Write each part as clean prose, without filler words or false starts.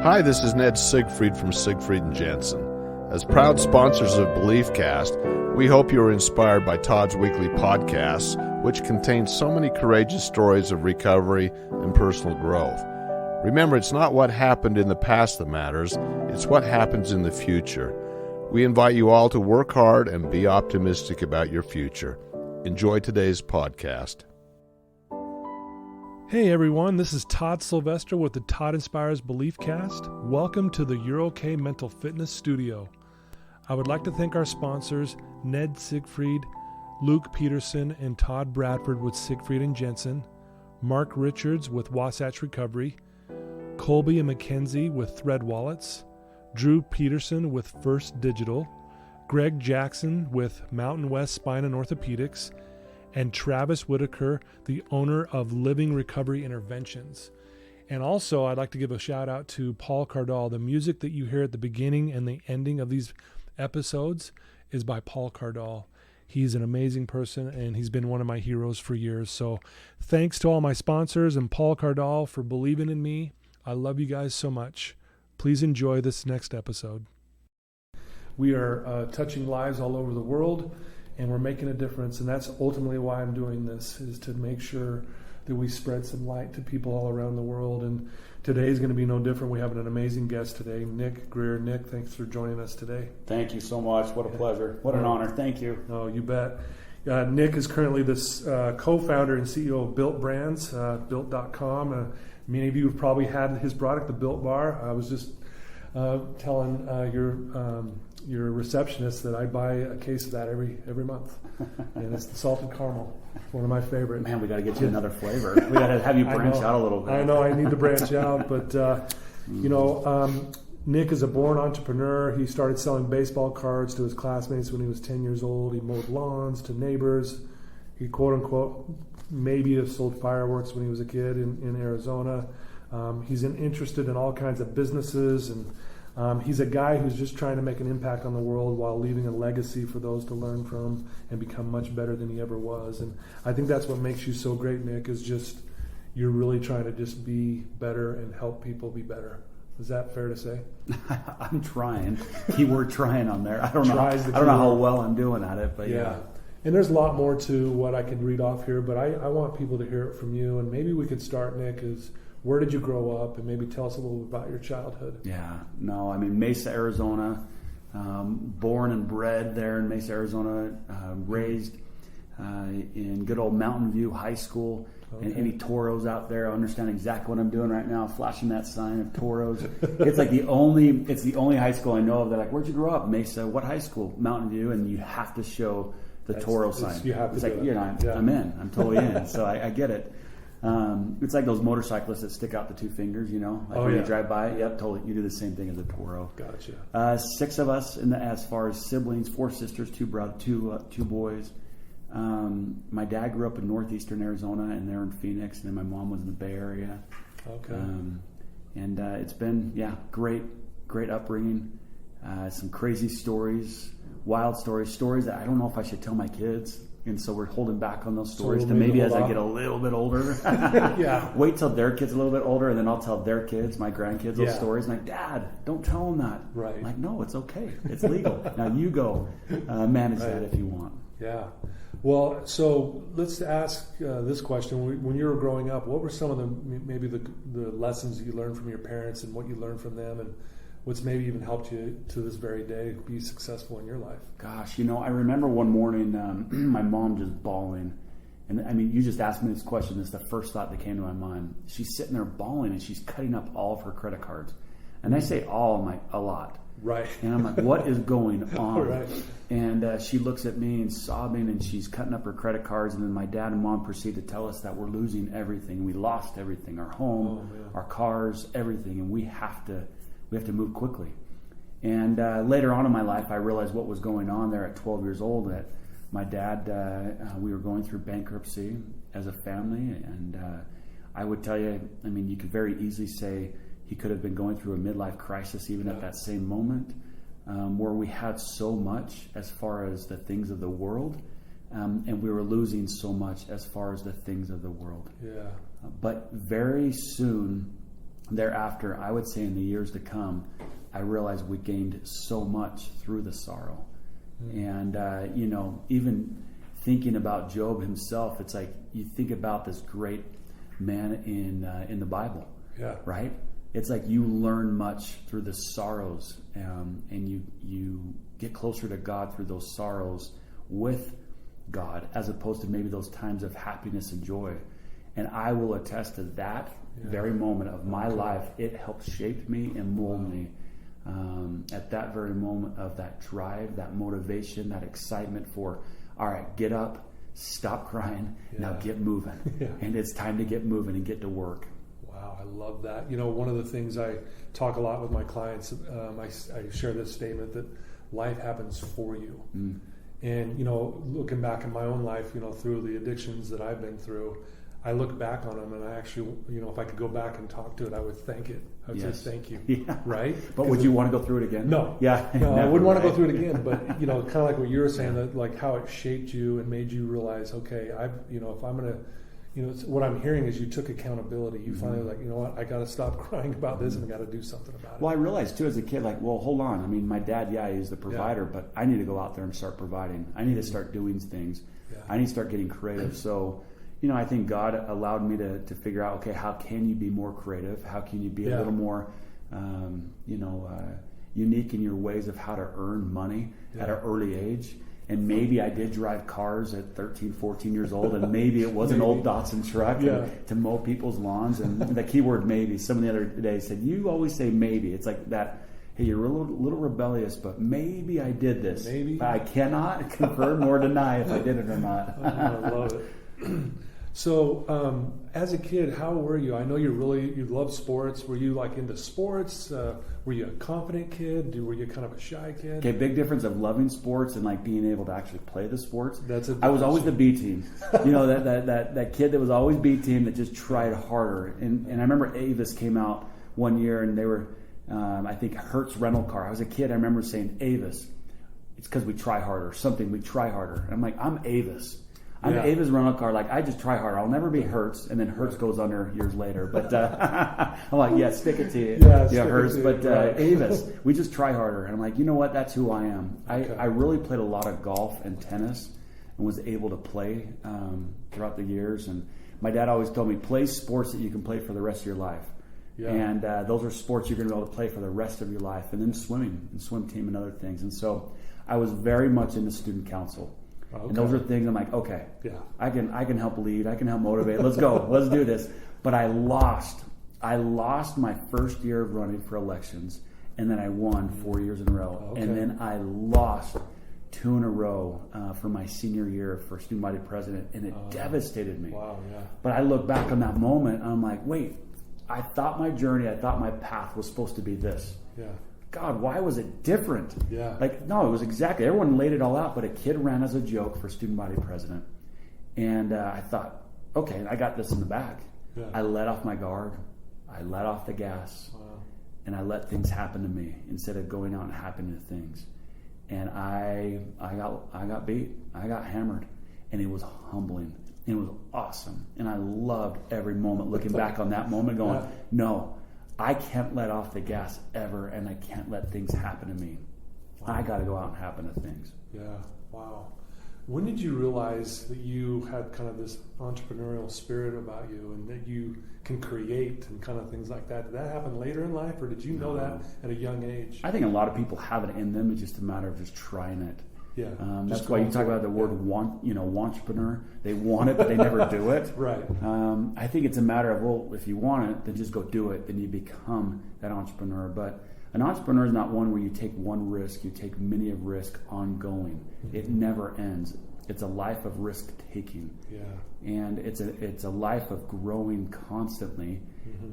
Hi, this is Ned Siegfried from Siegfried and Jensen. As proud sponsors of BeliefCast, we hope you are inspired by Todd's weekly podcasts, which contain so many courageous stories of recovery and personal growth. Remember, it's not what happened in the past that matters, it's what happens in the future. We invite you all to work hard and be optimistic about your future. Enjoy today's podcast. Hey everyone, this is Todd Sylvester with the Todd Inspires BeliefCast. Welcome to the You're OK Mental Fitness Studio. I would like to thank our sponsors, Ned Siegfried, Luke Peterson, and Todd Bradford with Siegfried and Jensen, Mark Richards with Wasatch Recovery, Colby and Mackenzie with Thread Wallets, Drew Peterson with First Digital, Greg Jackson with Mountain West Spine and Orthopedics, and Travis Whitaker, the owner of Living Recovery Interventions. And also, I'd like to give a shout out to Paul Cardall. The music that you hear at the beginning and the ending of these episodes is by Paul Cardall. He's an amazing person, and he's been one of my heroes for years. So thanks to all my sponsors and Paul Cardall for believing in me. I love you guys so much. Please enjoy this next episode. We are touching lives all over the world, and we're making a difference, and that's ultimately why I'm doing this, is to make sure that we spread some light to people all around the world. And today is going to be no different. We have an amazing guest today, Nick Greer. Nick, thanks for joining us today. Thank you so much. What a pleasure. What an honor. Thank you. Oh, you bet. Nick is currently the co-founder and CEO of Built Brands, Built.com. Many of you have probably had his product, the Built Bar. I was just telling your receptionist that I buy a case of that every month, and it's the salted caramel, one of my favorite. Man, we got to get you another flavor. We got to have you branch out a little bit. I know I need to branch out, but Nick is a born entrepreneur. He started selling baseball cards to his classmates when he was 10 years old. He mowed lawns to neighbors. He quote unquote maybe have sold fireworks when he was a kid in Arizona. He's interested in all kinds of businesses, and he's a guy who's just trying to make an impact on the world while leaving a legacy for those to learn from and become much better than he ever was. And I think that's what makes you so great, Nick, is just you're really trying to just be better and help people be better. Is that fair to say? I'm trying. Keyword trying on there. I don't know how well I'm doing at it, but yeah. And there's a lot more to what I could read off here, but I want people to hear it from you. And maybe we could start, Nick, is where did you grow up, and maybe tell us a little bit about your childhood. Yeah, no, I mean, Mesa, Arizona, born and bred there in Mesa, Arizona, raised in good old Mountain View High School. Okay. And any toros out there understand exactly what I'm doing right now, flashing that sign of toros. It's the only high school I know of that, like, where'd you grow up? Mesa, what high school? Mountain View, and you have to show the Toro sign. You have to I'm in. I'm totally in. So I get it. It's like those motorcyclists that stick out the two fingers, when you drive by. Yep, totally. You do the same thing as a Toro. Gotcha. 6 of us as far as siblings, 4 sisters, 2 boys. My dad grew up in northeastern Arizona, and they're in Phoenix, and then my mom was in the Bay Area. Okay. And it's been great upbringing. Some crazy stories, wild stories that I don't know if I should tell my kids. And so we're holding back on those stories to maybe as I get a little bit older. Yeah. Wait till their kids a little bit older, and then I'll tell their kids, my grandkids, those stories. And like, Dad, don't tell them that. Right. I'm like, no, it's okay. It's legal. Now you go manage that if you want. Yeah. Well, so let's ask this question. When you were growing up, what were some of the lessons that you learned from your parents, and what you learned from them, and what's maybe even helped you to this very day be successful in your life? Gosh, I remember one morning my mom just bawling. And I mean, you just asked me this question. This is the first thought that came to my mind. She's sitting there bawling, and she's cutting up all of her credit cards. And I say all, I'm like, a lot. Right. And I'm like, what is going on? Right. And she looks at me and sobbing, and she's cutting up her credit cards. And then my dad and mom proceed to tell us that we're losing everything. We lost everything, our home, our cars, everything. And we have to move quickly. And later on in my life, I realized what was going on there at 12 years old, that my dad, we were going through bankruptcy as a family. And I would tell you, I mean, you could very easily say he could have been going through a midlife crisis even at that same moment, where we had so much as far as the things of the world, and we were losing so much as far as the things of the world. Yeah. But very soon, thereafter, I would say in the years to come, I realized we gained so much through the sorrow. And, even thinking about Job himself, it's like you think about this great man in the Bible, right? It's like you learn much through the sorrows, and you get closer to God through those sorrows with God, as opposed to maybe those times of happiness and joy. And I will attest to that very moment of my life. It helped shape me and mold me. At that very moment of that drive, that motivation, that excitement for, all right, get up, stop crying, now get moving. And it's time to get moving and get to work. Wow, I love that. One of the things I talk a lot with my clients, I share this statement that life happens for you. And, looking back in my own life, through the addictions that I've been through, I look back on them and I actually, if I could go back and talk to it, I would thank it. I would say thank you. Right? But would you want to go through it again? No. Yeah. No, I wouldn't want to go through it again. But, kind of like what you were saying, that like how it shaped you and made you realize, okay, if I'm going to, what I'm hearing is you took accountability. You finally like, you know what, I got to stop crying about this and I got to do something about it. Well, I realized too as a kid, like, well, hold on. I mean, my dad, he's the provider, but I need to go out there and start providing. I need to start doing things. I need to start getting creative. So, I think God allowed me to figure out, okay, how can you be more creative? How can you be a little more, unique in your ways of how to earn money at an early age? And maybe I did drive cars at 13, 14 years old, and maybe it was an old Datsun truck to mow people's lawns. And the key word maybe, someone the other day said, you always say maybe. It's like that, hey, you're a little rebellious, but maybe I did this. Maybe. I cannot confirm nor deny if I did it or not. I love it. So, as a kid, how were you? I know you love sports. Were you like into sports? Were you a confident kid? Were you kind of a shy kid? Okay, big difference of loving sports and like being able to actually play the sports. I was always the B team. that kid that was always B team that just tried harder. And I remember Avis came out one year and they were, I think Hertz rental car. I was a kid. I remember saying Avis. It's because we try harder. We try harder. And I'm like, I'm Avis. I'm an Avis rental car. Like, I just try harder. I'll never be Hertz, and then Hertz goes under years later. But I'm like, stick it to you. Hertz. But Avis, we just try harder. And I'm like, you know what? That's who I am. I really played a lot of golf and tennis and was able to play throughout the years. And my dad always told me, play sports that you can play for the rest of your life. And those are sports you're going to be able to play for the rest of your life. And then swimming and swim team and other things. And so I was very much into student council. And those are things I'm like, okay, I can help lead, I can help motivate. Let's go, let's do this. But I lost my first year of running for elections, and then I won 4 years in a row, and then I lost 2 in a row for my senior year for student body president, and it devastated me. But I look back on that moment, and I'm like, wait, I thought my journey, I thought my path was supposed to be this. God, why was it different? Like, no, it was exactly, everyone laid it all out, but a kid ran as a joke for student body president. And I thought, okay, I got this in the bag. I let off my guard. I let off the gas. And I let things happen to me instead of going out and happening to things. And I got beat. I got hammered. And it was humbling. And it was awesome. And I loved every moment looking back on that moment going, no, I can't let off the gas ever, and I can't let things happen to me. I got to go out and happen to things. Wow. When did you realize that you had kind of this entrepreneurial spirit about you and that you can create and kind of things like that? Did that happen later in life, or did you know that at a young age? I think a lot of people have it in them. It's just a matter of just trying it. That's why you talk about the word wantrepreneur. They want it, but they never do it. I think it's a matter of, well, if you want it, then just go do it. Then you become that entrepreneur. But an entrepreneur is not one where you take one risk. You take many of risk ongoing. It never ends. It's a life of risk taking. And it's a life of growing constantly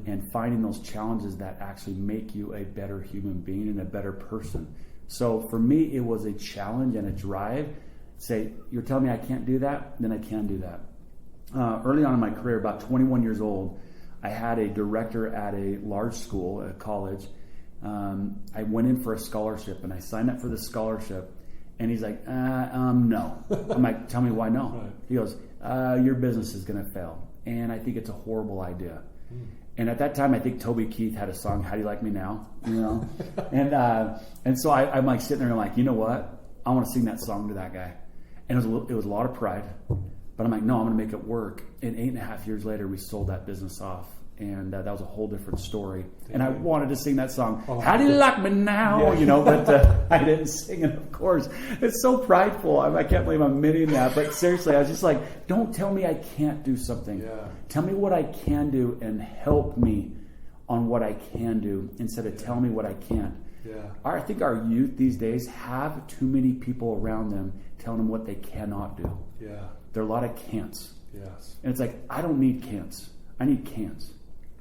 and finding those challenges that actually make you a better human being and a better person. So for me, it was a challenge and a drive. Say, you're telling me I can't do that? Then I can do that. Early on in my career, about 21 years old, I had a director at a large school, a college. I went in for a scholarship, and I signed up for the scholarship. And he's like, no. I'm like, tell me why no? He goes, your business is going to fail. And I think it's a horrible idea. And at that time, I think Toby Keith had a song, "How Do You Like Me Now?" You know, and so I'm like sitting there and I'm like, you know what? I want to sing that song to that guy. And it was a lot of pride, but I'm like, no, I'm going to make it work. And 8.5 years later, we sold that business off. And that was a whole different story. And I wanted to sing that song, "How Do You Like Me Now?" Yeah. You know, but I didn't sing it, of course. It's so prideful. I can't believe I'm admitting that. But seriously, I was just like, don't tell me I can't do something. Yeah. Tell me what I can do and help me on what I can do instead of telling me what I can't. Yeah. I think our youth these days have too many people around them telling them what they cannot do. Yeah. There are a lot of can'ts. Yes. And it's like, I don't need can'ts. I need cans.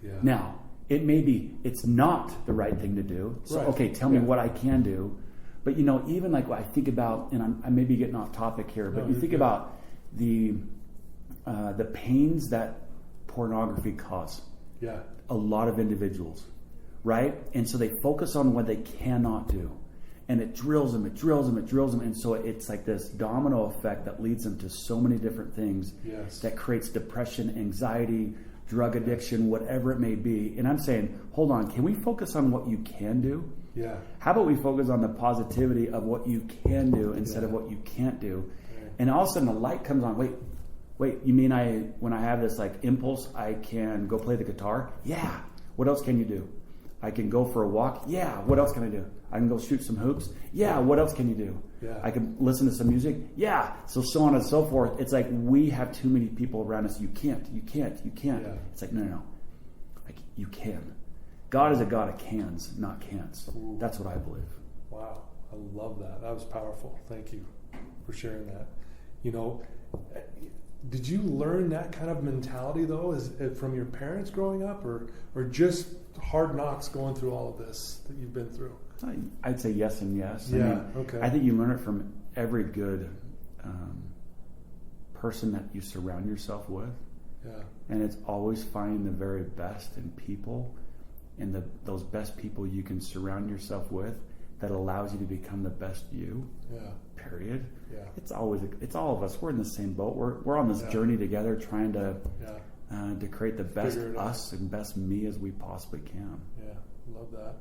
Yeah. Now, it's not the right thing to do. So, Right. okay, tell me what I can do. But, even like what I think about, and I may be getting off topic here, but you think about the pains that pornography cause. Yeah. A lot of individuals, right? And so they focus on what they cannot do. And it drills them. And so it's like this domino effect that leads them to so many different things that creates depression, anxiety, drug addiction, whatever it may be. And I'm saying, hold on, can we focus on what you can do? Yeah. How about we focus on the positivity of what you can do instead of what you can't do? Right. And all of a sudden the light comes on. Wait, you mean when I have this like impulse, I can go play the guitar? Yeah. What else can you do? I can go for a walk? Yeah. What else can I do? I can go shoot some hoops? Yeah. What else can you do? Yeah. I can listen to some music? Yeah. So on and so forth. It's like we have too many people around us. You can't. Yeah. It's like, no. Like, you can. God is a God of cans, not can'ts. Ooh. That's what I believe. Wow. I love that. That was powerful. Thank you for sharing that. Did you learn that kind of mentality though, is it from your parents growing up, or just hard knocks going through all of this that you've been through? I'd say yes and yes. Yeah. Okay. I think you learn it from every good person that you surround yourself with. Yeah. And it's always finding the very best in people, and those best people you can surround yourself with that allows you to become the best you. Yeah. Period. Yeah. It's all of us. We're in the same boat. We're on this journey together, trying to create the best us and best me as we possibly can. Yeah, love that.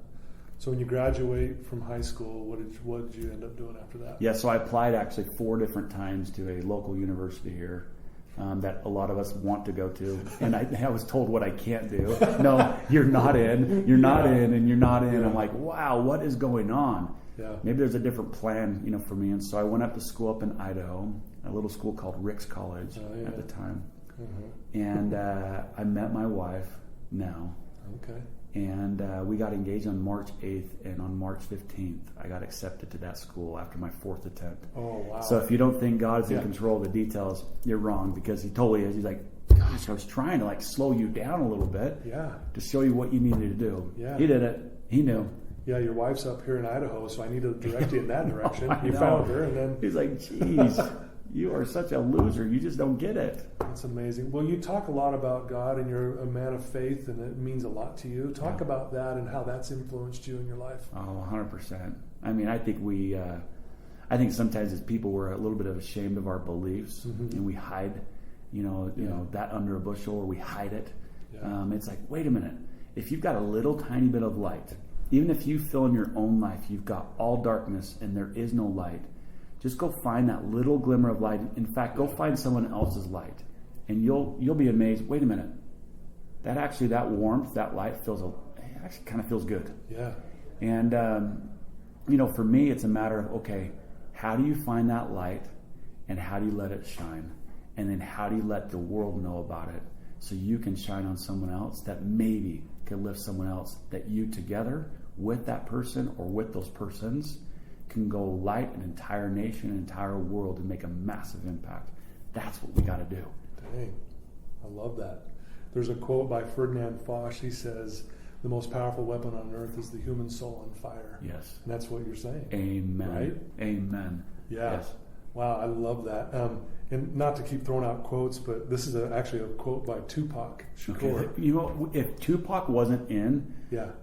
So when you graduate from high school, what did you end up doing after that? Yeah, so I applied actually 4 different times to a local university here that a lot of us want to go to, and I was told what I can't do. No, you're not in. You're not in, and you're not in. Yeah. I'm like, wow, what is going on? Yeah. Maybe there's a different plan, for me. And so I went up to school up in Idaho, a little school called Rick's College at the time. Mm-hmm. And I met my wife now. Okay. And we got engaged on March 8th, and on March 15th, I got accepted to that school after my 4th attempt. Oh, wow. So if you don't think God's in control of the details, you're wrong, because he totally is. He's like, gosh, I was trying to slow you down a little bit to show you what you needed to do. Yeah. He did it. He knew. Yeah, your wife's up here in Idaho, so I need to direct you in that direction. I You know. found her, and then... He's like, geez, you are such a loser. You just don't get it. That's amazing. Well, you talk a lot about God, and you're a man of faith, and it means a lot to you. Talk about that and how that's influenced you in your life. Oh, 100%. I mean, I think I think sometimes as people we're a little bit ashamed of our beliefs, and we hide, that under a bushel, or we hide it. Yeah. It's like, wait a minute. If you've got a little tiny bit of light, even if you feel in your own life you've got all darkness and there is no light, just go find that little glimmer of light. In fact, go find someone else's light, and you'll be amazed. Wait a minute, that warmth, that light actually kind of feels good. Yeah. And for me, it's a matter of, okay, how do you find that light, and how do you let it shine, and then how do you let the world know about it, so you can shine on someone else that maybe can lift someone else, that you together with that person or with those persons can go light an entire nation, an entire world, and make a massive impact. That's what we got to do. Dang, I love that. There's a quote by Ferdinand Foch. He says, "The most powerful weapon on earth is the human soul on fire." Yes. And that's what you're saying. Amen. Right? Amen. Yeah. Yes. Wow, I love that. And not to keep throwing out quotes, but this is actually a quote by Tupac Shakur. Okay. If Tupac wasn't in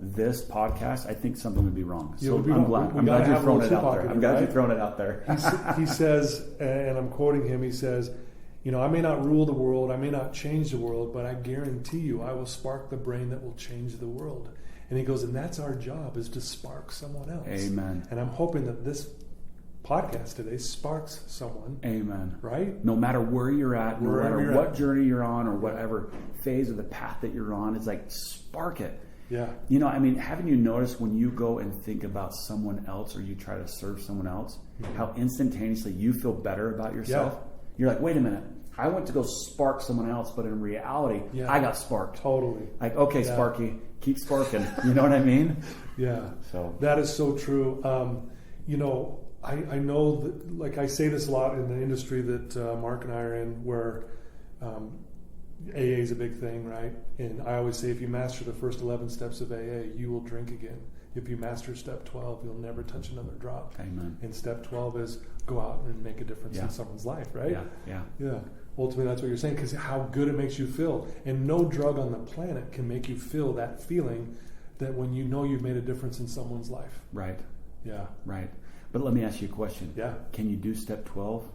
this podcast, I think something would be wrong. So I'm glad you're throwing it out there. I'm glad you're throwing it out there. He says, and I'm quoting him, he says, I may not rule the world, I may not change the world, but I guarantee you I will spark the brain that will change the world. And he goes, and that's our job, is to spark someone else. Amen. And I'm hoping that this podcast today sparks someone. Amen. Right? No matter where you're at, no Wherever matter you're what at. journey you're on or whatever phase of the path that you're on, it's like spark it. Yeah. Haven't you noticed when you go and think about someone else or you try to serve someone else, how instantaneously you feel better about yourself? Yeah. You're like, wait a minute, I went to go spark someone else, but in reality, I got sparked. Totally. Like, okay, Sparky, keep sparking. You know what I mean? Yeah. So that is so true. I know that, like I say this a lot in the industry that Mark and I are in, where AA is a big thing, right? And I always say, if you master the first 11 steps of AA, you will drink again. If you master step 12, you'll never touch another drop. Amen. And step 12 is go out and make a difference in someone's life, right? Yeah. Ultimately, that's what you're saying, because how good it makes you feel. And no drug on the planet can make you feel that feeling that when you know you've made a difference in someone's life. Right. Yeah. Right. But let me ask you a question. Yeah. Can you do step 12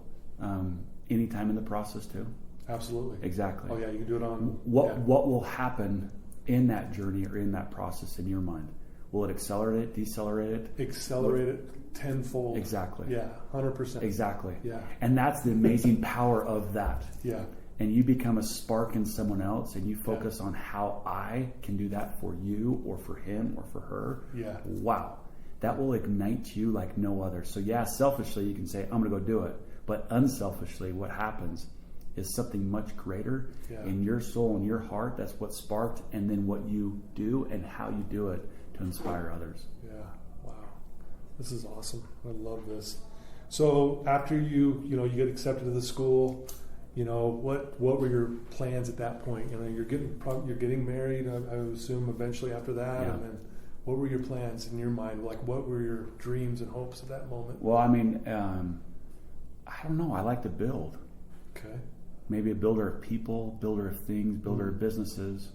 anytime in the process too? Absolutely. Exactly. Oh yeah, you can do it on... What will happen in that journey or in that process in your mind? Will it accelerate it, decelerate it? Accelerate it tenfold. Exactly. Yeah, 100%. Exactly. Yeah. And that's the amazing power of that. Yeah. And you become a spark in someone else and you focus on how I can do that for you or for him or for her. Yeah. Wow. That will ignite you like no other. So selfishly you can say, I'm going to go do it. But unselfishly, what happens is something much greater in your soul and your heart. That's what sparked, and then what you do and how you do it to inspire others. Yeah. Wow. This is awesome. I love this. So after you get accepted to the school, what were your plans at that point? You're getting married, I would assume, eventually after that, and then what were your plans in your mind? Like, what were your dreams and hopes at that moment? Well, I don't know. I like to build. Okay. Maybe a builder of people, builder of things, builder of businesses,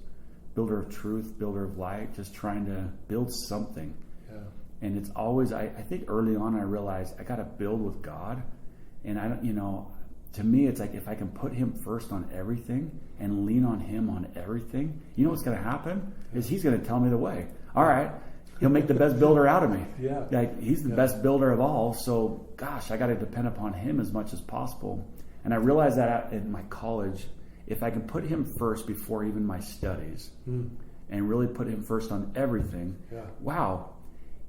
builder of truth, builder of light, just trying to build something. Yeah. And it's always, I think early on I realized I got to build with God. And to me, it's like if I can put him first on everything and lean on him on everything, you know what's going to happen? Is he's going to tell me the way. All right. He'll make the best builder out of me. Yeah. Like he's the best builder of all. So gosh, I got to depend upon him as much as possible. And I realized that in my college, if I can put him first before even my studies and really put him first on everything, wow,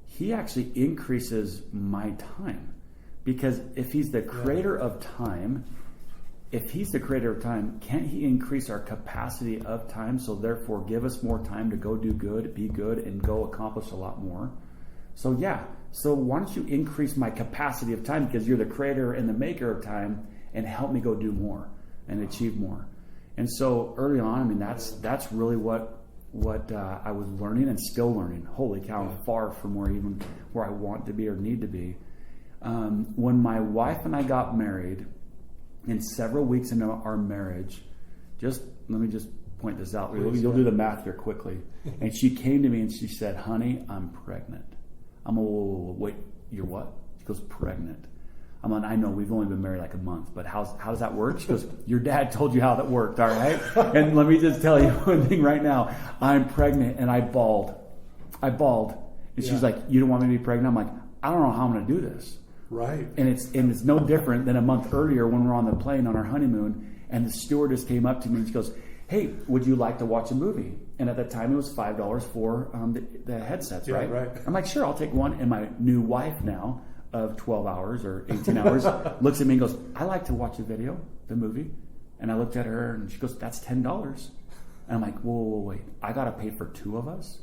he actually increases my time. Because if he's the creator of time, can't he increase our capacity of time, so therefore give us more time to go do good, be good, and go accomplish a lot more? So why don't you increase my capacity of time, because you're the creator and the maker of time, and help me go do more and achieve more. And so early on, that's really what I was learning and still learning. Holy cow, I'm far from where I want to be or need to be. When my wife and I got married, and several weeks into our marriage, let me just point this out. You'll do the math here quickly. And she came to me and she said, "Honey, I'm pregnant." I'm wait, you're what? She goes, "Pregnant." I'm on, I know we've only been married like a month, but how does that work? She goes, "Your dad told you how that worked, all right?" And let me just tell you one thing right now. I'm pregnant, and I bawled. And she's like, "You don't want me to be pregnant?" I'm like, "I don't know how I'm going to do this." Right. And it's no different than a month earlier when we're on the plane on our honeymoon, and the stewardess came up to me and she goes, "Hey, would you like to watch a movie?" And at that time it was $5 for the headsets, right? Right. I'm like, "Sure, I'll take one." And my new wife now of 12 hours or 18 hours looks at me and goes, "I like to watch the movie. And I looked at her and she goes, "That's $10. And I'm like, whoa, wait. I got to pay for two of us?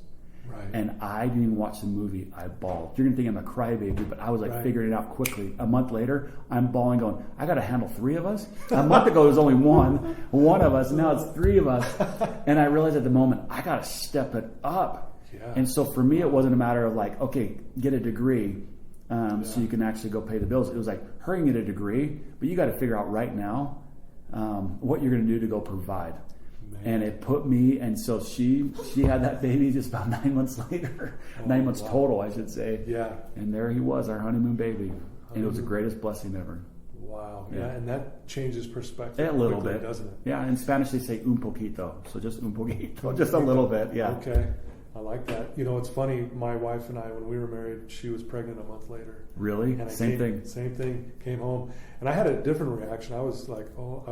Right. And I didn't even watch the movie. I bawled. You're going to think I'm a crybaby, but I was like figuring it out quickly. A month later, I'm bawling going, I got to handle three of us? A month ago, it was only one of us. And now it's three of us. And I realized at the moment, I got to step it up. Yeah. And so for me, it wasn't a matter of like, okay, get a degree so you can actually go pay the bills. It was like, hurry and get a degree, but you got to figure out right now what you're going to do to go provide. Man. And it put me, and so she had that baby just about 9 months later. 9 months total, I should say. Yeah. And there he was, our honeymoon baby. And it was the greatest blessing ever. Wow. Yeah, and that changes perspective A little quickly, bit, doesn't it? Yeah, in Spanish they say un poquito, so just un poquito, just a little bit. Yeah. Okay. I like that. You know, it's funny. My wife and I, when we were married, she was pregnant a month later. Really? And Same thing. Same thing. Came home, and I had a different reaction. I was like, oh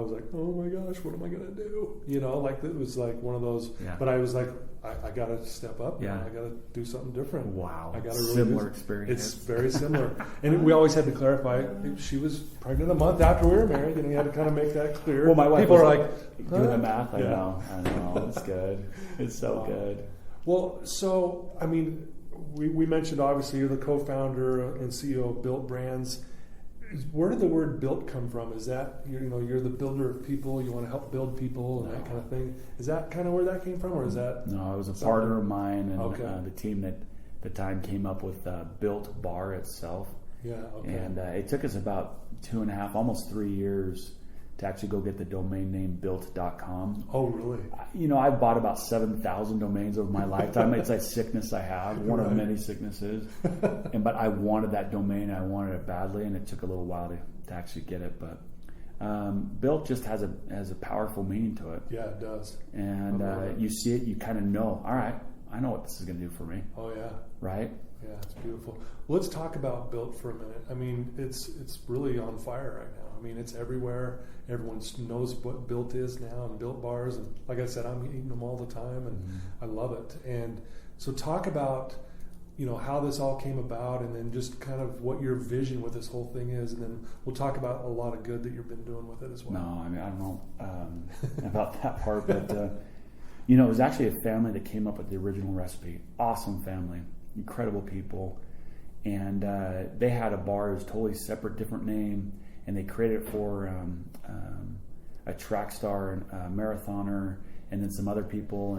my gosh, what am I gonna do? You know, like it was like one of those. Yeah. But I was like, I gotta step up. Yeah. I gotta do something different. Wow. I gotta really Similar experience. It's very similar, and we always had to clarify. She was pregnant a month after we were married, and we had to kind of make that clear. Well, my wife people was are like doing the math. I Yeah. know. It's good. It's so good. Well, so, I mean, we mentioned obviously you're the co-founder and CEO of Built Brands. Where did the word built come from? Is that, you're the builder of people, you want to help build people and that kind of thing? Is that kind of where that came from, or is that? No, it was a partner of mine, and Okay. the team that at the time came up with Built Bar itself. Yeah, okay. And it took us about 2.5, almost 3 years to actually go get the domain name built.com. Oh, really? I've bought about 7,000 domains over my lifetime. It's a sickness I have, one of many sicknesses. But I wanted that domain. I wanted it badly, and it took a little while to actually get it. But Built just has a powerful meaning to it. Yeah, it does. And you see it, you kind of know, all right, I know what this is going to do for me. Oh, yeah. Right? Yeah, it's beautiful. Well, let's talk about Built for a minute. I mean, it's really on fire right now. I mean, it's everywhere. Everyone knows what Built is now, and Built bars. And like I said, I'm eating them all the time, and I love it. And so talk about, how this all came about, and then just kind of what your vision with this whole thing is. And then we'll talk about a lot of good that you've been doing with it as well. No, I mean, I don't know about that part, but, it was actually a family that came up with the original recipe. Awesome family, incredible people. And they had a bar. It was totally separate, different name. And they created it for a track star, a marathoner, and then some other people.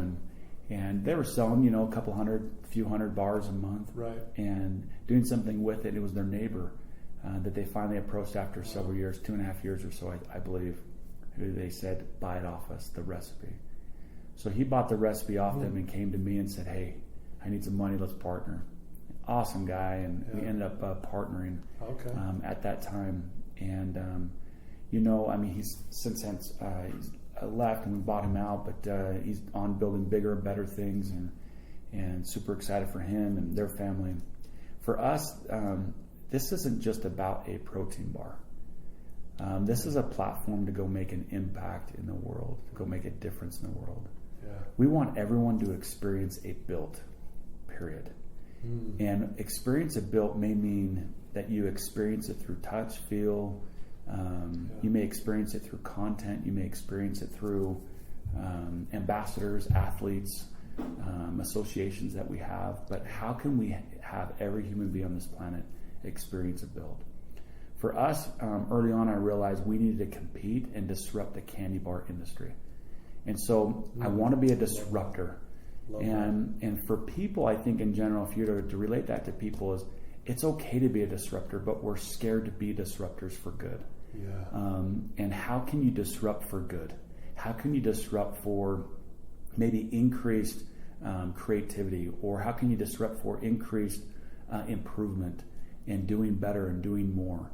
And they were selling, a few hundred bars a month. Right. And doing something with it. It was their neighbor that they finally approached after several years, 2.5 years or so, I believe, who they said, buy it off us, the recipe. So he bought the recipe off them and came to me and said, hey, I need some money, let's partner. Awesome guy, and we ended up partnering at that time. And, he's since he's left and we bought him out, but he's on building bigger and better things, and super excited for him and their family. For us, this isn't just about a protein bar. This is a platform to go make an impact in the world, to go make a difference in the world. Yeah. We want everyone to experience a Built, period. And experience a Built may mean that you experience it through touch, feel. You may experience it through content. You may experience it through ambassadors, athletes, associations that we have. But how can we have every human being on this planet experience a Built? For us, early on, I realized we needed to compete and disrupt the candy bar industry. And so I want to be a disruptor. And for people, I think in general, if you're to relate that to people, is it's okay to be a disruptor, but we're scared to be disruptors for good. Yeah. And how can you disrupt for good? How can you disrupt for maybe increased creativity, or how can you disrupt for increased improvement and doing better and doing more?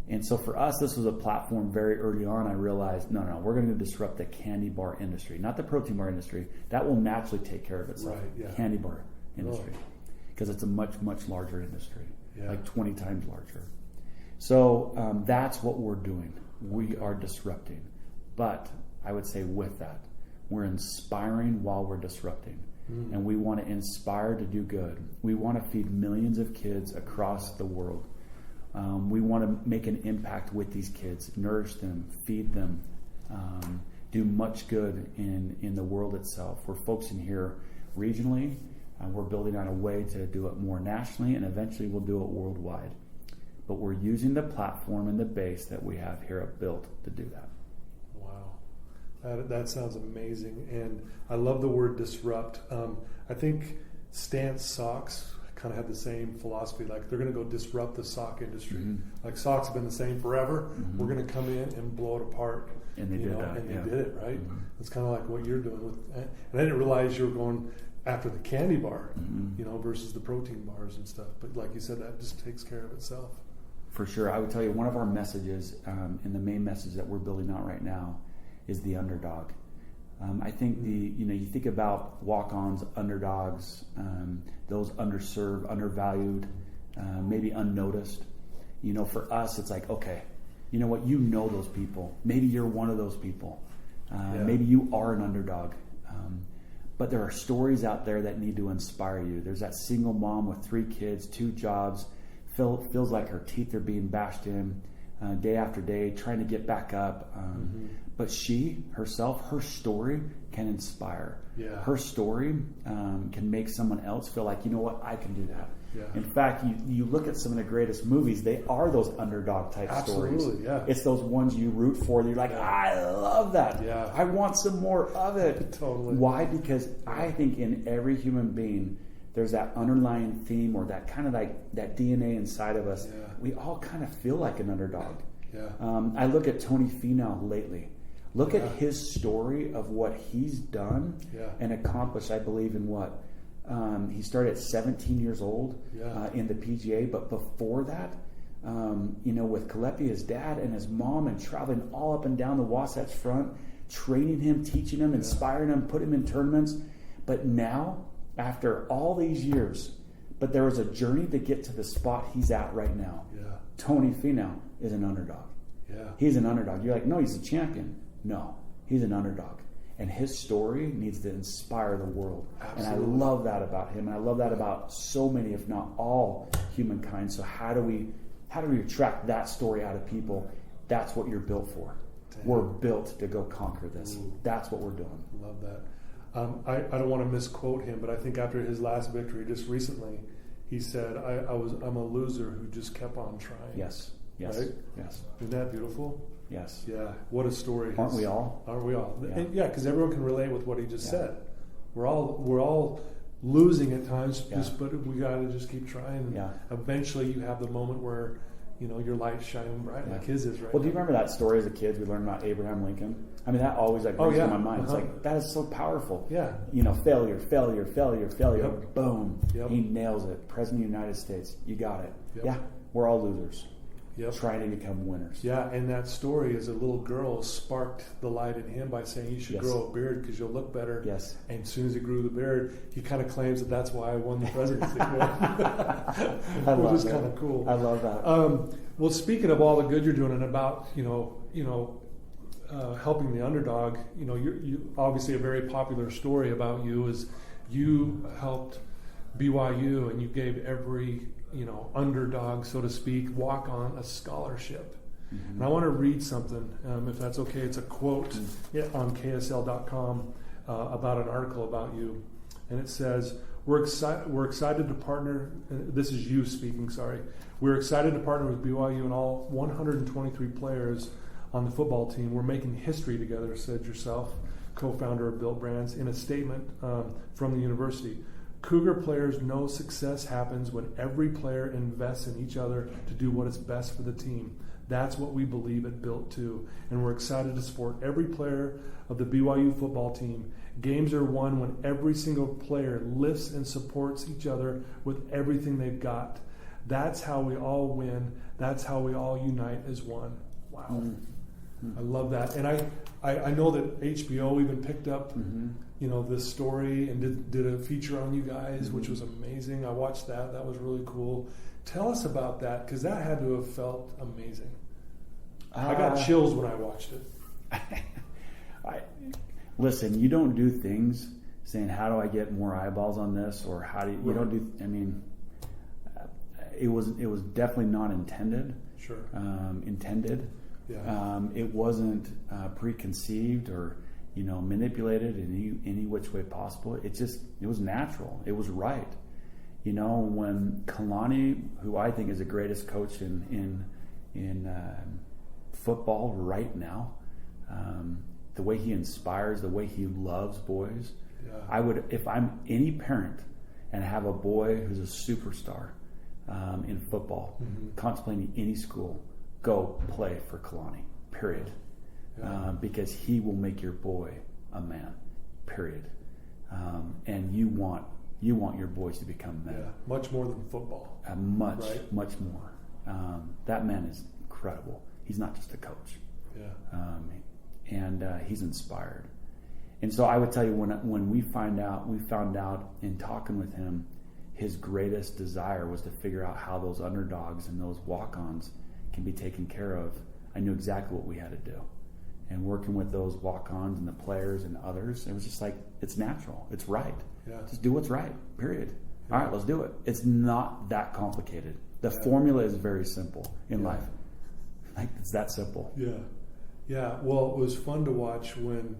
And so for us, this was a platform very early on. I realized, no, we're going to disrupt the candy bar industry, not the protein bar industry. That will naturally take care of itself. Right, yeah. Candy bar industry, because it's a much, much larger industry, like 20 times larger. So that's what we're doing. We are disrupting. But I would say with that, we're inspiring while we're disrupting. And we want to inspire to do good. We want to feed millions of kids across the world. We want to make an impact with these kids, nourish them, feed them, do much good in the world itself. We're focusing here regionally. We're building on a way to do it more nationally, and eventually we'll do it worldwide. But we're using the platform and the base that we have here at Built to do that. Wow. That sounds amazing. And I love the word disrupt. I think Stance Socks kind of had the same philosophy, like they're going to go disrupt the sock industry. Like socks have been the same forever. We're going to come in and blow it apart. And they did that. And they did it, right? It's kind of like what you're doing with. And I didn't realize you were going after the candy bar, versus the protein bars and stuff. But like you said, that just takes care of itself. For sure. I would tell you one of our messages, and the main message that we're building out right now, is the underdog. I think you think about walk-ons, underdogs, those underserved, undervalued, maybe unnoticed. For us, it's like, okay, you know what? Those people. Maybe you're one of those people. Maybe you are an underdog. But there are stories out there that need to inspire you. There's that single mom with 3 kids, 2 jobs, feels like her teeth are being bashed in day after day, trying to get back up. But she, herself, her story can inspire. Yeah. Her story can make someone else feel like, you know what, I can do that. Yeah. In fact, you look at some of the greatest movies, they are those underdog type stories. Absolutely, yeah. It's those ones you root for that you're like, I love that. Yeah. I want some more of it. Totally. Why? Because I think in every human being, there's that underlying theme or that kind of like that DNA inside of us. Yeah. We all kind of feel like an underdog. Yeah. I look at Tony Finau lately. Look at his story of what he's done and accomplished, I believe, in what? He started at 17 years old in the PGA, but before that, with Kalepi, his dad, and his mom, and traveling all up and down the Wasatch Front, training him, teaching him, inspiring him, put him in tournaments. But now, after all these years, but there was a journey to get to the spot he's at right now. Yeah. Tony Finau is an underdog. Yeah. He's an underdog. You're like, no, he's a champion. No, he's an underdog. And his story needs to inspire the world. Absolutely. And I love that about him. And I love that about so many, if not all, humankind. So how do we attract that story out of people? That's what you're built for. Damn. We're built to go conquer this. Ooh. That's what we're doing. Love that. I don't want to misquote him, but I think after his last victory just recently, he said, I'm a loser who just kept on trying. Yes. Right? Yes. Isn't that beautiful? Yes. Yeah. What a story. Aren't we all? Aren't we all? Yeah, because everyone can relate with what he just said. We're all losing at times, but we got to just keep trying. Yeah. Eventually, you have the moment where your light's shining bright, like his is right. Well, do you remember that story as a kid? We learned about Abraham Lincoln. I mean, that always brings to my mind. It's like, that is so powerful. Yeah. Failure. Yep. Boom. Yep. He nails it. President of the United States. You got it. Yep. Yeah. We're all losers. Yep. Trying to become winners. Yeah, and that story as a little girl sparked the light in him by saying you should grow a beard because you'll look better. Yes. And as soon as he grew the beard, he kind of claims that's why I won the presidency. Which is kind of cool. I love that. Well, speaking of all the good you're doing and about helping the underdog, you obviously a very popular story about you is you helped BYU and you gave every underdog, so to speak, walk on a scholarship. Mm-hmm. And I want to read something, if that's okay. It's a quote on KSL.com about an article about you. And it says, we're excited to partner, this is you speaking, sorry. We're excited to partner with BYU and all 123 players on the football team. We're making history together, said yourself, co-founder of Built Brands, in a statement from the university. Cougar players know success happens when every player invests in each other to do what is best for the team. That's what we believe at Built too, and we're excited to support every player of the BYU football team. Games are won when every single player lifts and supports each other with everything they've got. That's how we all win. That's how we all unite as one. Wow. Mm-hmm. I love that. And I know that HBO even picked up this story and did a feature on you guys, which was amazing. I watched that. That was really cool. Tell us about that, because that had to have felt amazing. I got chills when I watched it. Listen, you don't do things saying, how do I get more eyeballs on this? Or how do you don't do, it was definitely not intended. Sure. Intended. Yeah. It wasn't preconceived or manipulated in any which way possible. It was natural. It was right. When Kalani, who I think is the greatest coach in football right now, the way he inspires, the way he loves boys, I would, if I'm any parent and have a boy who's a superstar in football, contemplating any school, go play for Kalani, period. Because he will make your boy a man, period. And you want your boys to become men. Yeah, much more than football. Much more. that man is incredible. He's not just a coach. Yeah. And he's inspired. And so I would tell you, when we found out in talking with him, his greatest desire was to figure out how those underdogs and those walk-ons can be taken care of. I knew exactly what we had to do. And working with those walk-ons and the players and others, it was just like, it's natural. It's right. Yeah. Just do what's right, period. Yeah. All right, let's do it. It's not that complicated. The formula is very simple in life. Like, it's that simple. Yeah. Yeah. Well, it was fun to watch when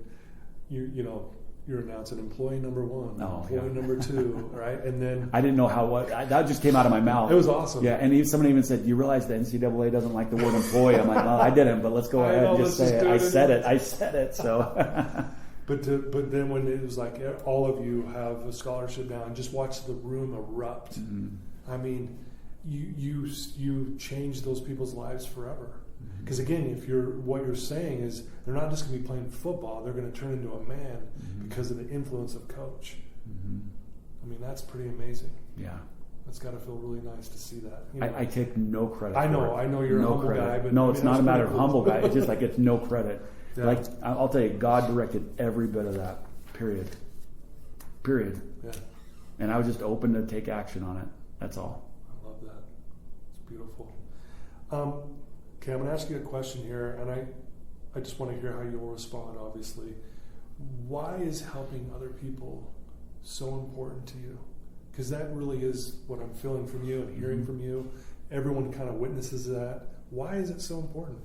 you're announcing employee number 1, employee number 2, right? And then I didn't know that just came out of my mouth. It was awesome. Yeah, and somebody even said, "You realize the NCAA doesn't like the word employee?" I'm like, "Well, I didn't, but let's go ahead and just say it." I said it. So. But then when it was like all of you have a scholarship now, and just watch the room erupt. Mm-hmm. I mean, you change those people's lives forever. Because again, what you're saying is they're not just going to be playing football; they're going to turn into a man because of the influence of coach. Mm-hmm. I mean, that's pretty amazing. Yeah, that's got to feel really nice to see that. I take no credit. I know you're a humble guy, but no, it's not a matter of humble guy. It's just like it's no credit. Yeah. Like I'll tell you, God directed every bit of that. Period. Yeah. And I was just open to take action on it. That's all. I love that. It's beautiful. Okay, I'm going to ask you a question here, and I just want to hear how you'll respond, obviously. Why is helping other people so important to you? Because that really is what I'm feeling from you and hearing from you. Everyone kind of witnesses that. Why is it so important?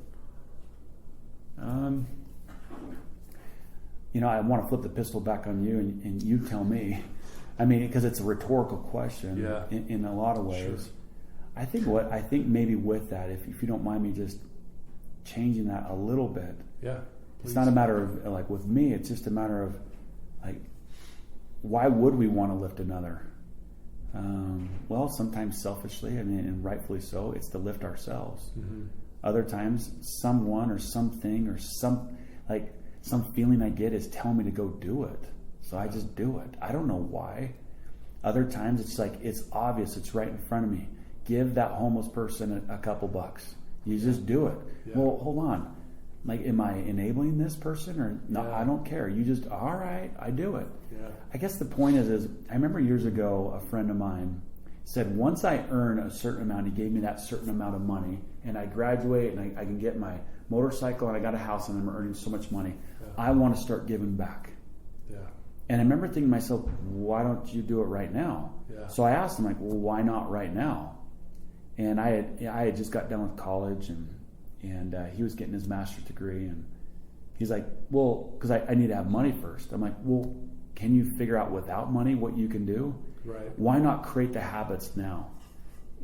I want to flip the pistol back on you, and you tell me. I mean, because it's a rhetorical question in a lot of ways. Sure. I think maybe with that, if you don't mind me just changing that a little bit. Yeah. Please. It's not a matter of, like, with me, it's just a matter of, like, why would we want to lift another? Well, sometimes selfishly, and rightfully so, it's to lift ourselves. Mm-hmm. Other times, someone or something or some feeling I get is telling me to go do it. So I just do it. I don't know why. Other times, it's like, it's obvious, it's right in front of me. Give that homeless person a couple bucks. You just do it. Yeah. Well, hold on. Like, am I enabling this person or no? Yeah. I don't care. You just, all right, I do it. Yeah. I guess the point is I remember years ago, a friend of mine said, once I earn a certain amount, he gave me that certain amount of money, and I graduate and I can get my motorcycle and I got a house and I'm earning so much money. Yeah. I want to start giving back. Yeah. And I remember thinking to myself, why don't you do it right now? Yeah. So I asked him, like, well, why not right now? And I had just got done with college, and he was getting his master's degree, and he's like, well, because I need to have money first. I'm like, well, can you figure out without money what you can do? Right. Why not create the habits now?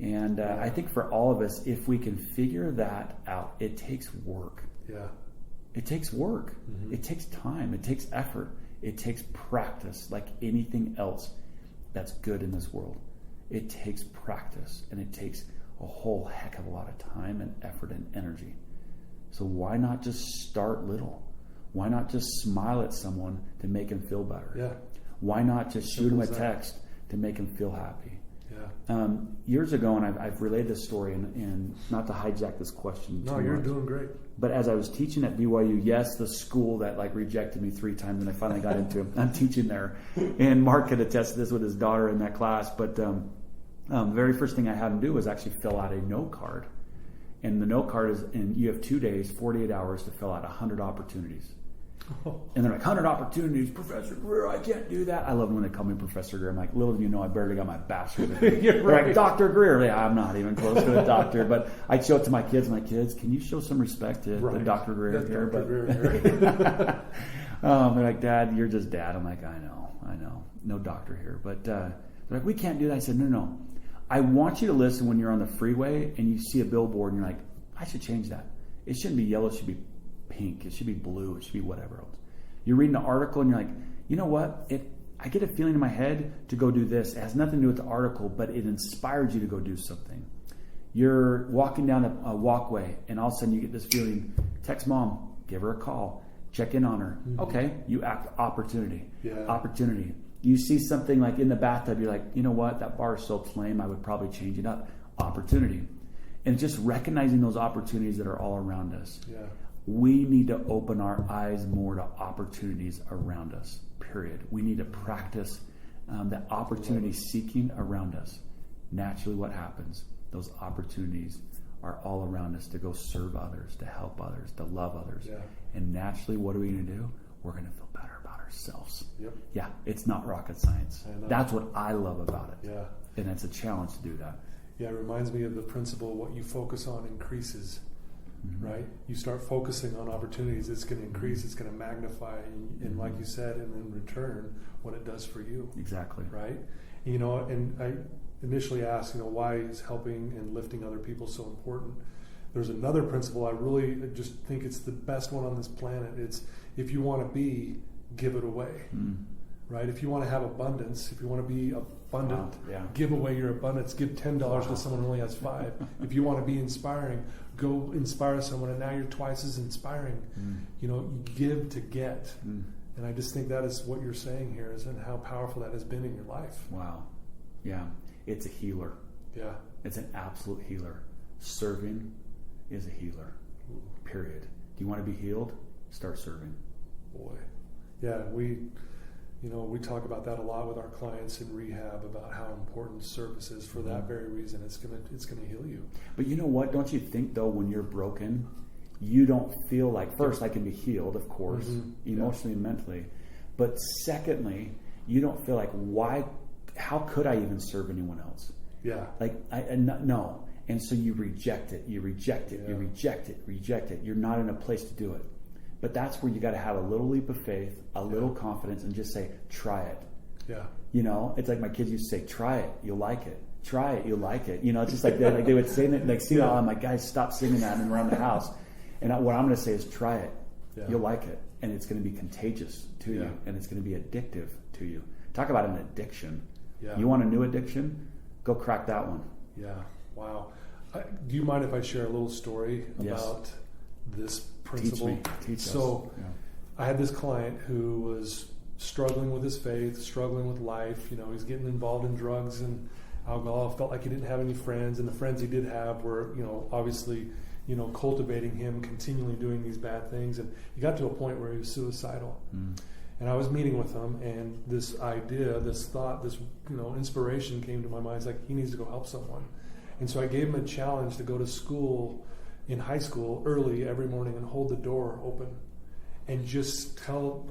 And I think for all of us, if we can figure that out, it takes work. Yeah. It takes work. Mm-hmm. It takes time. It takes effort. It takes practice, like anything else that's good in this world. It takes practice, and it takes a whole heck of a lot of time and effort and energy. So why not just start little? Why not just smile at someone to make him feel better? Yeah. Why not just shoot him a text to make him feel happy? Yeah. Years ago, and I've relayed this story, and not to hijack this question. No, you're doing great. But as I was teaching at BYU, yes, the school that rejected me 3 times, and I finally got into it. I'm teaching there, and Mark could attest to this with his daughter in that class. But the very first thing I had him do was actually fill out a note card, and the note card is, and you have 2 days, 48 hours to fill out 100 opportunities. And they're like, 100 opportunities, Professor Greer, I can't do that. I love when they call me Professor Greer. I'm like, little do you know, I barely got my bachelor's degree. You're right. Like, Dr. Greer. Yeah, I'm not even close to a doctor. But I show it to my kids. My kids, can you show some respect to Dr. Greer That's here? Dr. Greer. They're like, Dad, you're just Dad. I'm like, I know. No doctor here. But they're like, we can't do that. I said, no. I want you to listen when you're on the freeway and you see a billboard and you're like, I should change that. It shouldn't be yellow. It should be pink. It should be blue. It should be whatever else. You're reading an article and you're like, you know what? I get a feeling in my head to go do this. It has nothing to do with the article, but it inspired you to go do something. You're walking down a walkway and all of a sudden you get this feeling. Text Mom, give her a call, check in on her. Mm-hmm. Okay, you act opportunity. Yeah. Opportunity. You see something like in the bathtub, you're like, you know what? That bar of soap's lame. I would probably change it up. Opportunity. And just recognizing those opportunities that are all around us. Yeah. We need to open our eyes more to opportunities around us, period. We need to practice that opportunity seeking around us. Naturally, what happens? Those opportunities are all around us to go serve others, to help others, to love others. Yeah. And naturally, what are we going to do? We're going to feel better about ourselves. Yep. Yeah, it's not rocket science. That's what I love about it. Yeah. And it's a challenge to do that. Yeah, it reminds me of the principle, what you focus on increases, right? You start focusing on opportunities, it's going to increase, it's going to magnify, and like you said, and in return, what it does for you. Exactly. Right? You know, and I initially asked, you know, why is helping and lifting other people so important? There's another principle I really just think it's the best one on this planet. It's if you want to be, give it away. Right? If you want to have abundance, if you want to be abundant, give away your abundance. Give $10 to someone who only has $5. If you want to be inspiring, go inspire someone, and now you're twice as inspiring. You know, you give to get. And I just think that is what you're saying here, is and how powerful that has been in your life. Wow. Yeah. It's a healer. Yeah. It's an absolute healer. Serving is a healer. Period. Do you want to be healed? Start serving. Boy. Yeah, we talk about that a lot with our clients in rehab, about how important service is for that very reason. It's gonna heal you. But you know what? Don't you think though, when you're broken, you don't feel like, first, I can be healed, of course, emotionally and mentally. But secondly, you don't feel like, how could I even serve anyone else? Yeah. Like, no. And so you reject it, you reject it. You're not in a place to do it. But that's where you got to have a little leap of faith, a little confidence, and just say, try it. Yeah. You know, it's like my kids used to say, try it, you'll like it. Try it, you'll like it. You know, it's just like they would say that, like, see, I'm like, guys, stop singing that and around the house. And what I'm going to say is, try it. Yeah. You'll like it. And it's going to be contagious to you. And it's going to be addictive to you. Talk about an addiction. Yeah. You want a new addiction? Go crack that one. Yeah. Wow. Do you mind if I share a little story about this principle? Teach us. So I had this client who was struggling with his faith, struggling with life. You know, he's getting involved in drugs and alcohol. Felt like he didn't have any friends. And the friends he did have were, you know, obviously, you know, cultivating him, continually doing these bad things. And he got to a point where he was suicidal. And I was meeting with him, and this idea, this thought, this, you know, inspiration came to my mind. It's like, he needs to go help someone. And so I gave him a challenge to go to school in high school early every morning and hold the door open and just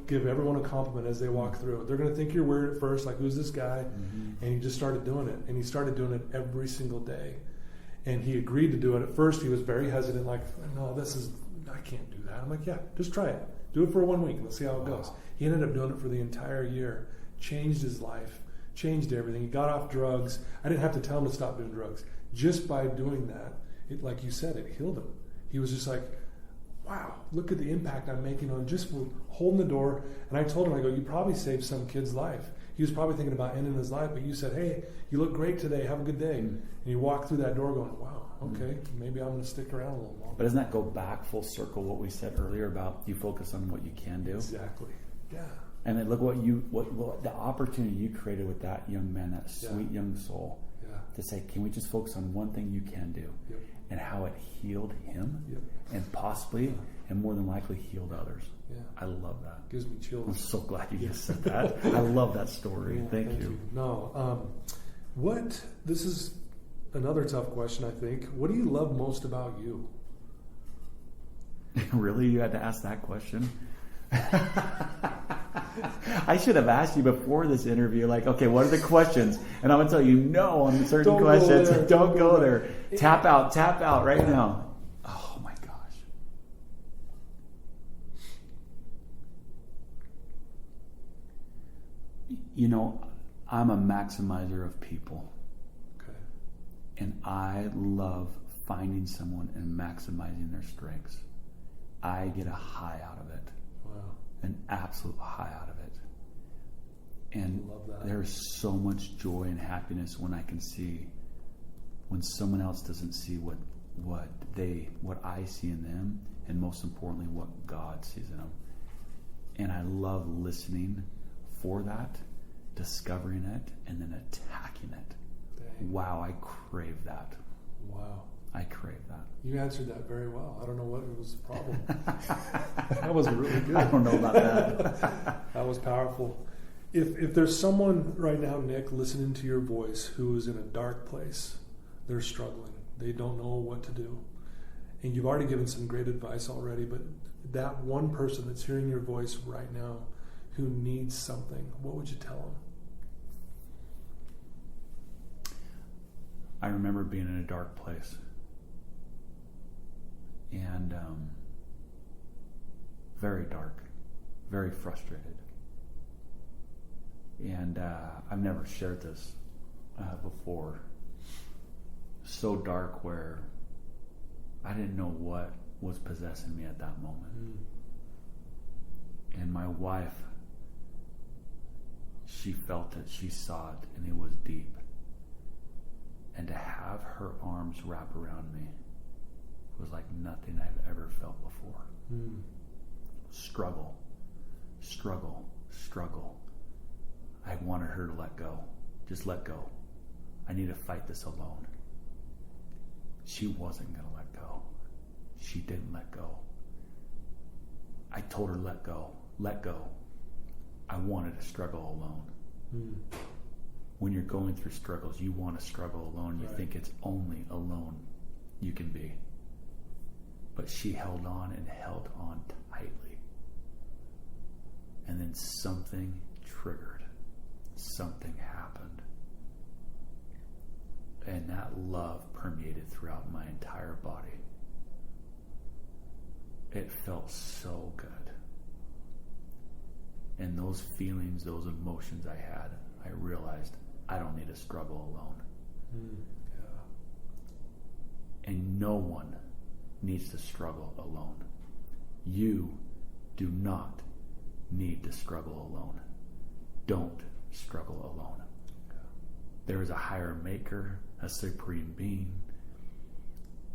give everyone a compliment as they walk through. They're going to think you're weird at first, like, who's this guy? And he just started doing it. And he started doing it every single day. And he agreed to do it. At first, he was very hesitant, like, no, I can't do that. I'm like, yeah, just try it. Do it for 1 week. Let's see how it goes. He ended up doing it for the entire year, changed his life, changed everything. He got off drugs. I didn't have to tell him to stop doing drugs. Just by doing that, it, like you said, it healed him. He was just like, wow, look at the impact I'm making on just holding the door. And I told him, I go, you probably saved some kid's life. He was probably thinking about ending his life, but you said, hey, you look great today. Have a good day. And you walk through that door going, wow, okay, maybe I'm going to stick around a little longer. But doesn't that go back full circle what we said earlier about you focus on what you can do? Exactly. Yeah. And then look what the opportunity you created with that young man, that sweet young soul, to say, can we just focus on one thing you can do? Yep. And how it healed him and possibly and more than likely healed others. Yeah. I love that. Gives me chills. I'm so glad you just said that. I love that story. Thank you. No, this is another tough question, I think. What do you love most about you? Really? You had to ask that question? I should have asked you before this interview, like, okay, what are the questions? And I'm going to tell you no on certain questions. Don't go there. Tap out right now. Oh my gosh. You know, I'm a maximizer of people. Okay. And I love finding someone and maximizing their strengths. I get a high out of it. Wow. An absolute high out of it. And there's so much joy and happiness when I can see when someone else doesn't see what I see in them, and most importantly what God sees in them. And I love listening for that, discovering it, and then attacking it. Dang. Wow, I crave that. Wow. I crave that. You answered that very well. I don't know what was the problem. That was really good. I don't know about that. That was powerful. If there's someone right now, Nick, listening to your voice who is in a dark place, they're struggling, they don't know what to do, and you've already given some great advice already, but that one person that's hearing your voice right now who needs something, what would you tell them? I remember being in a dark place and very dark, very frustrated. And I've never shared this before. So dark where I didn't know what was possessing me at that moment. And my wife, she felt it, she saw it, and it was deep. And to have her arms wrap around me was like nothing I've ever felt before. Struggle, struggle, struggle. I wanted her to let go. Just let go. I need to fight this alone. She wasn't going to let go. She didn't let go. I told her, let go. Let go. I wanted to struggle alone. When you're going through struggles, you want to struggle alone. You think it's only alone you can be. But she held on and held on tightly. And then something triggered. Something happened. And that love permeated throughout my entire body. It felt so good. And those feelings, those emotions I had, I realized I don't need to struggle alone. And no one needs to struggle alone. You do not need to struggle alone. Don't struggle alone. There is a higher maker, a supreme being,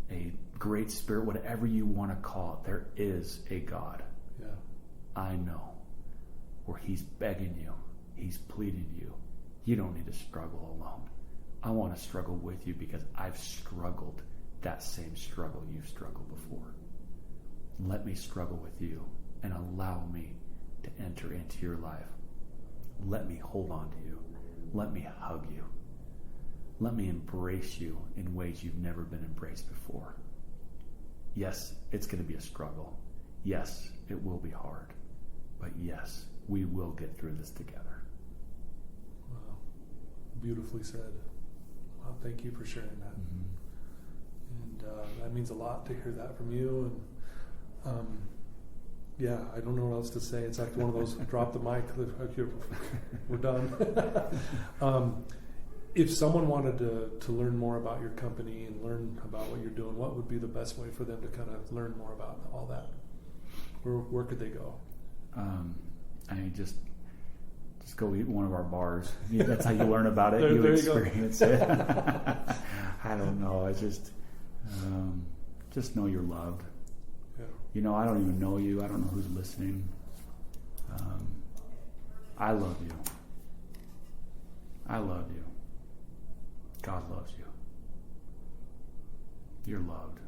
a great spirit, whatever you want to call it. There is a God. I know, where he's begging you, he's pleading you. You don't need to struggle alone. I want to struggle with you because I've struggled that same struggle you've struggled before. Let me struggle with you and allow me to enter into your life. Let me hold on to you. Let me hug you. Let me embrace you in ways you've never been embraced before. Yes, it's going to be a struggle. Yes, it will be hard. But yes, we will get through this together. Wow. Beautifully said. Well, thank you for sharing that. And that means a lot to hear that from you. And yeah, I don't know what else to say. It's like one of those drop the mic, we're done. If someone wanted to learn more about your company and learn about what you're doing, what would be the best way for them to kind of learn more about all that? Where could they go? I mean, just go eat one of our bars. That's how you learn about it. There you experience it. I don't know. I just know you're loved. Yeah. I don't even know you. I don't know who's listening. I love you. I love you. God loves you. You're loved.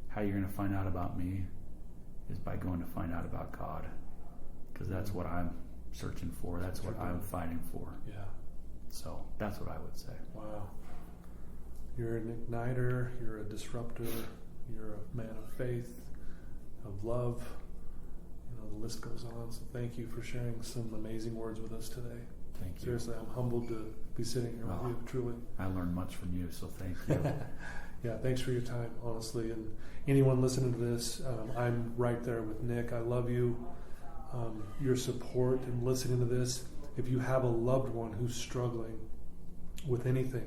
How you're going to find out about me is by going to find out about God, because that's what I'm searching for. That's what I'm fighting for. Yeah. So that's what I would say. Wow. You're an igniter. You're a disruptor. You're a man of faith, of love. The list goes on. So thank you for sharing some amazing words with us today. Thank you. Seriously, I'm humbled to be sitting here with you, truly. I learned much from you, so thank you. Yeah, thanks for your time, honestly. And anyone listening to this, I'm right there with Nick. I love you. Your support and listening to this. If you have a loved one who's struggling with anything,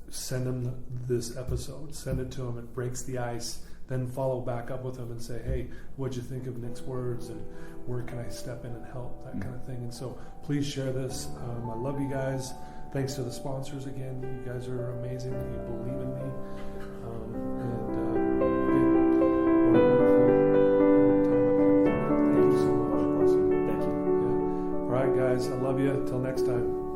send them this episode. Send it to them. It breaks the ice. Then follow back up with them and say, hey, what'd you think of Nick's words? And where can I step in and help? That kind of thing. And so please share this. I love you guys. Thanks to the sponsors again. You guys are amazing. You believe in me. Again, what a wonderful time I've had with you. Thank you so much. Thank you. Yeah. All right, guys. I love you. Until next time.